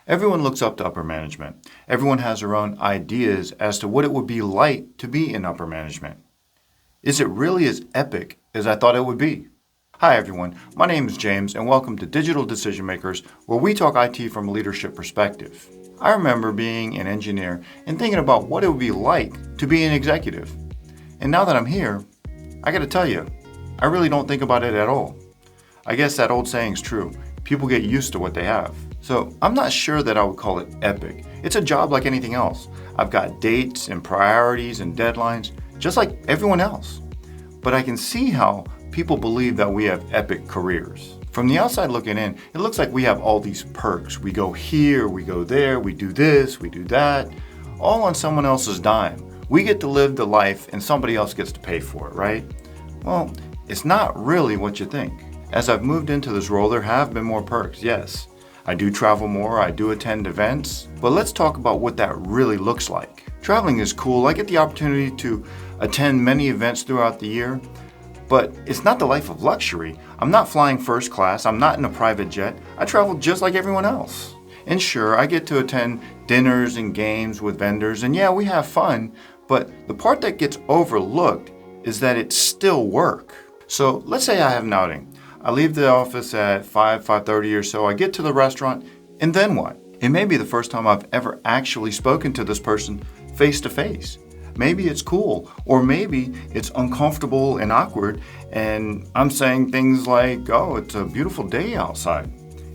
Everyone looks up to upper management. Everyone has their own ideas as to what it would be like to be in upper management. Is it really as epic as I thought it would be? Hi everyone, my name is James and welcome to Digital Decision Makers, where we talk IT from a leadership perspective. I remember being an engineer and thinking about what it would be like to be an executive. And now that I'm here, I gotta tell you, I really don't think about it at all. I guess that old saying's true. People get used to what they have. So I'm not sure that I would call it epic. It's a job like anything else. I've got dates and priorities and deadlines, just like everyone else. But I can see how people believe that we have epic careers. From the outside looking in, it looks like we have all these perks. We go here, we go there, we do this, we do that, all on someone else's dime. We get to live the life and somebody else gets to pay for it, right? Well, it's not really what you think. As I've moved into this role, there have been more perks, yes. I do travel more, I do attend events, but let's talk about what that really looks like. Traveling is cool. I get the opportunity to attend many events throughout the year, but it's not the life of luxury. I'm not flying first class, I'm not in a private jet. I travel just like everyone else. And sure, I get to attend dinners and games with vendors, and yeah, we have fun, but the part that gets overlooked is that it's still work. So let's say I have an outing. I leave the office at 5:30 or so. I get to the restaurant, and then what? It may be the first time I've ever actually spoken to this person face to face. Maybe it's cool, or maybe it's uncomfortable and awkward, and I'm saying things like, oh, it's a beautiful day outside.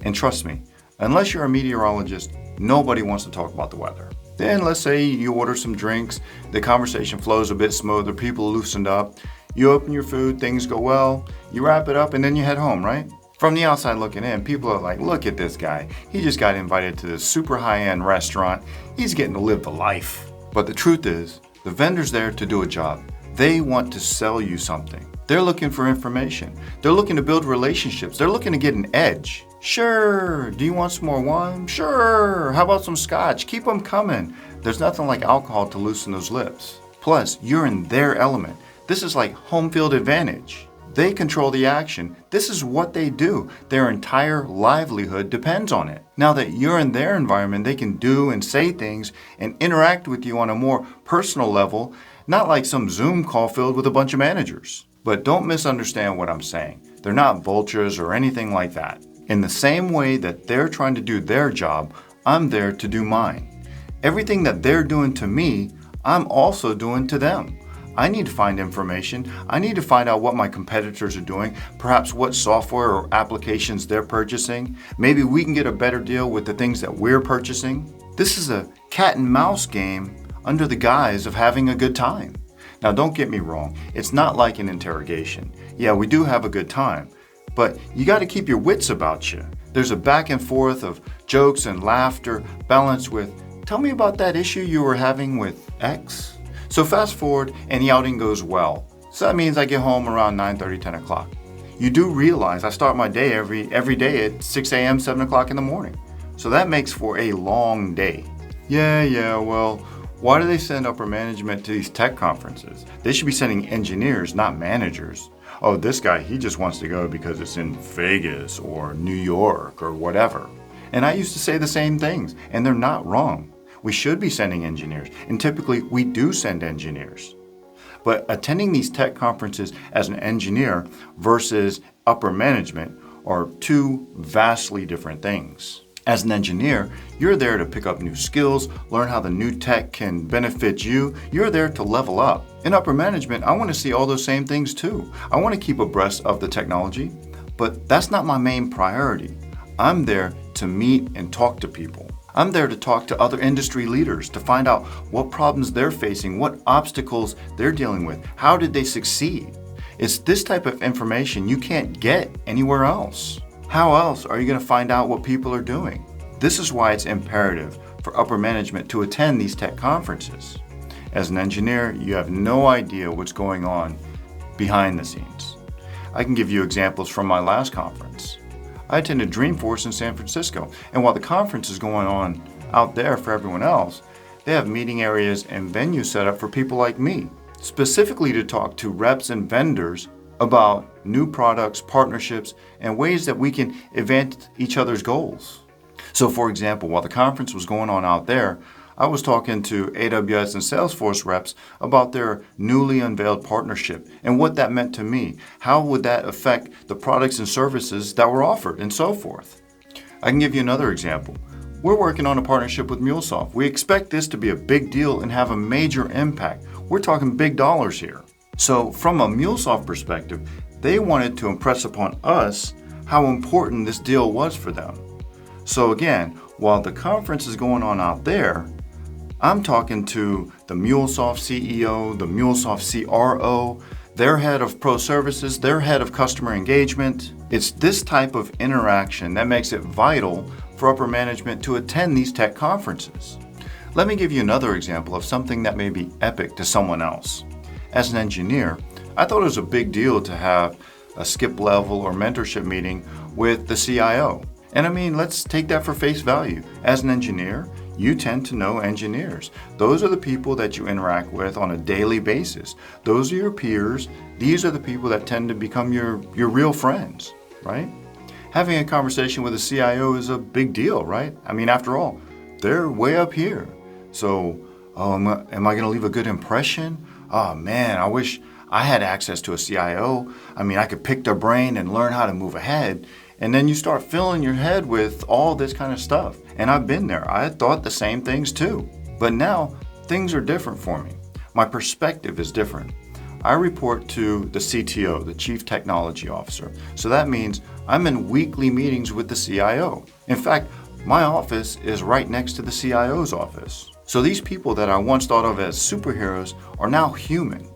And trust me, unless you're a meteorologist, nobody wants to talk about the weather. Then let's say you order some drinks, the conversation flows a bit smoother, people loosened up. You open your food, things go well, you wrap it up, and then you head home, right? From the outside looking in, people are like, look at this guy. He just got invited to this super high-end restaurant. He's getting to live the life. But the truth is, the vendor's there to do a job. They want to sell you something. They're looking for information. They're looking to build relationships. They're looking to get an edge. Sure, do you want some more wine? Sure, how about some scotch? Keep them coming. There's nothing like alcohol to loosen those lips. Plus, you're in their element. This is like home field advantage. They control the action. This is what they do. Their entire livelihood depends on it. Now that you're in their environment, they can do and say things and interact with you on a more personal level, not like some Zoom call filled with a bunch of managers. But don't misunderstand what I'm saying. They're not vultures or anything like that. In the same way that they're trying to do their job, I'm there to do mine. Everything that they're doing to me, I'm also doing to them. I need to find information. I need to find out what my competitors are doing, perhaps what software or applications they're purchasing. Maybe we can get a better deal with the things that we're purchasing. This is a cat and mouse game under the guise of having a good time. Now don't get me wrong, it's not like an interrogation. Yeah, we do have a good time, but you got to keep your wits about you. There's a back and forth of jokes and laughter balanced with, tell me about that issue you were having with X. So fast forward and the outing goes well. So that means I get home around 9:30, 10 o'clock. You do realize I start my day every day at 6 a.m., 7 o'clock in the morning. So that makes for a long day. Well, why do they send upper management to these tech conferences? They should be sending engineers, not managers. Oh, this guy, he just wants to go because it's in Vegas or New York or whatever. And I used to say the same things, and they're not wrong. We should be sending engineers, and typically we do send engineers. But attending these tech conferences as an engineer versus upper management are two vastly different things. As an engineer, you're there to pick up new skills, learn how the new tech can benefit you. You're there to level up. In upper management, I want to see all those same things too. I want to keep abreast of the technology, but that's not my main priority. I'm there to meet and talk to people. I'm there to talk to other industry leaders to find out what problems they're facing, what obstacles they're dealing with, how did they succeed. It's this type of information you can't get anywhere else. How else are you going to find out what people are doing? This is why it's imperative for upper management to attend these tech conferences. As an engineer, you have no idea what's going on behind the scenes. I can give you examples from my last conference. I attended Dreamforce in San Francisco, and while the conference is going on out there for everyone else, they have meeting areas and venues set up for people like me, specifically to talk to reps and vendors about new products, partnerships, and ways that we can advance each other's goals. So for example, while the conference was going on out there, I was talking to AWS and Salesforce reps about their newly unveiled partnership and what that meant to me. How would that affect the products and services that were offered and so forth? I can give you another example. We're working on a partnership with MuleSoft. We expect this to be a big deal and have a major impact. We're talking big dollars here. So from a MuleSoft perspective, they wanted to impress upon us how important this deal was for them. So again, while the conference is going on out there, I'm talking to the MuleSoft CEO, the MuleSoft CRO, their head of pro services, their head of customer engagement. It's this type of interaction that makes it vital for upper management to attend these tech conferences. Let me give you another example of something that may be epic to someone else. As an engineer, I thought it was a big deal to have a skip level or mentorship meeting with the CIO. And I mean, let's take that for face value. As an engineer, you tend to know engineers. Those are the people that you interact with on a daily basis. Those are your peers. These are the people that tend to become your real friends, right? Having a conversation with a CIO is a big deal, right? I mean, after all, they're way up here. So, am I going to leave a good impression? Oh man, I wish I had access to a CIO. I mean, I could pick their brain and learn how to move ahead. And then you start filling your head with all this kind of stuff. And I've been there. I thought the same things too. But now things are different for me. My perspective is different. I report to the CTO, the Chief Technology Officer. So that means I'm in weekly meetings with the CIO. In fact, my office is right next to the CIO's office. So these people that I once thought of as superheroes are now human.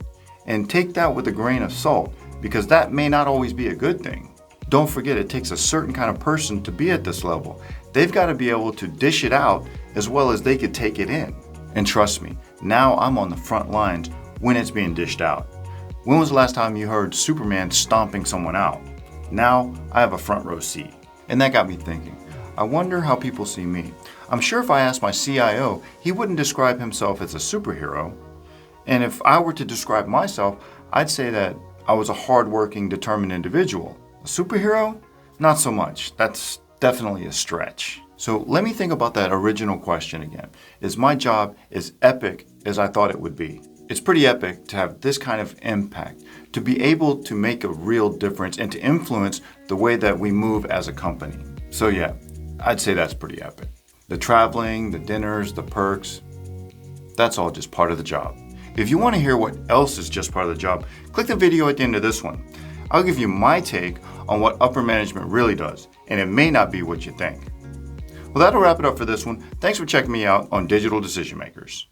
And take that with a grain of salt, because that may not always be a good thing. Don't forget, it takes a certain kind of person to be at this level. They've got to be able to dish it out as well as they could take it in. And trust me, now I'm on the front lines when it's being dished out. When was the last time you heard Superman stomping someone out? Now I have a front row seat. And that got me thinking, I wonder how people see me. I'm sure if I asked my CIO, he wouldn't describe himself as a superhero. And if I were to describe myself, I'd say that I was a hardworking, determined individual. A superhero? Not so much. That's definitely a stretch. So let me think about that original question again. Is my job as epic as I thought it would be? It's pretty epic to have this kind of impact, to be able to make a real difference and to influence the way that we move as a company. So yeah, I'd say that's pretty epic. The traveling, the dinners, the perks, that's all just part of the job. If you want to hear what else is just part of the job, click the video at the end of this one. I'll give you my take on what upper management really does, and it may not be what you think. Well, that'll wrap it up for this one. Thanks for checking me out on Digital Decision Makers.